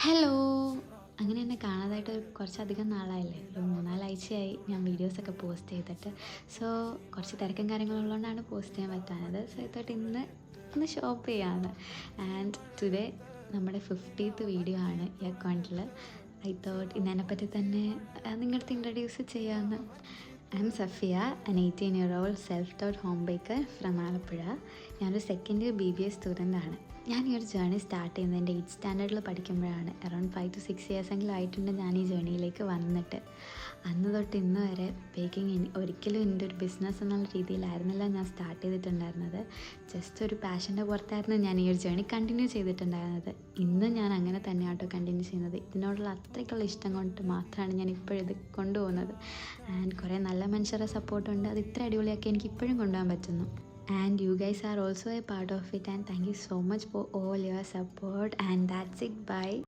Hello. അങ്ങനെ എന്നെ കാണാതായിട്ട് കുറച്ചധികം നാളായില്ലേ, ഒരു 3-4 ആഴ്ചയായി ഞാൻ വീഡിയോസൊക്കെ പോസ്റ്റ് ചെയ്തിട്ട്. സോ കുറച്ച് തിരക്കും കാര്യങ്ങളുള്ളതുകൊണ്ടാണ് പോസ്റ്റ് ചെയ്യാൻ പറ്റാഞ്ഞത്. സോ ഇതോട്ട് ഇന്ന് ഒന്ന് ഷോപ്പ് ചെയ്യാണ്. ആൻഡ് ടുഡേ നമ്മുടെ 50th വീഡിയോ ആണ് ഈ അക്കൗണ്ടിൽ. ഐ തോട്ട് ഇന്നെന്നെപ്പറ്റി തന്നെ നിങ്ങളുടെ അടുത്ത് ഇൻട്രൊഡ്യൂസ് ചെയ്യാമെന്ന്. I M Safiya, an 18-year-old self-taught home baker from Alappuzha. ഞാനൊരു സെക്കൻഡ് ഇയർ BBA സ്റ്റുഡൻ്റ് ആണ്. ഞാൻ ഈ ഒരു ജേർണി സ്റ്റാർട്ട് ചെയ്യുന്നത് എൻ്റെ 8th സ്റ്റാൻഡേർഡിൽ പഠിക്കുമ്പോഴാണ്. അറൗണ്ട് 5 to 6 years എങ്കിലും ആയിട്ടുണ്ട് ഞാൻ ഈ ജേർണിയിലേക്ക് വന്നിട്ട്. അന്ന് തൊട്ട് ഇന്ന് വരെ ബേക്കിംഗ് ഒരിക്കലും എൻ്റെ ഒരു ബിസിനസ് എന്നുള്ള രീതിയിലായിരുന്നില്ല ഞാൻ സ്റ്റാർട്ട് ചെയ്തിട്ടുണ്ടായിരുന്നത്. ജസ്റ്റ് ഒരു പാഷൻ്റെ പുറത്തായിരുന്നു ഞാൻ ഈ ഒരു ജേർണി കണ്ടിന്യൂ ചെയ്തിട്ടുണ്ടായിരുന്നത്. ഇന്ന് ഞാൻ അങ്ങനെ തന്നെ ആട്ടോ കണ്ടിന്യൂ ചെയ്യുന്നത്. ഇതിനോടുള്ള അത്രയ്ക്കുള്ള ഇഷ്ടം കൊണ്ട് മാത്രമാണ് ഞാൻ ഇപ്പോഴിത് കൊണ്ടുപോകുന്നത്. ആൻഡ് കുറേ നല്ല മനുഷ്യരുടെ സപ്പോർട്ടുണ്ട്. അത് ഇത്ര അടിപൊളിയാക്കി എനിക്ക് ഇപ്പോഴും കൊണ്ടുപോകാൻ പറ്റുന്നു. And you guys are also a part of it, and thank you so much for all your support. And that's it, bye.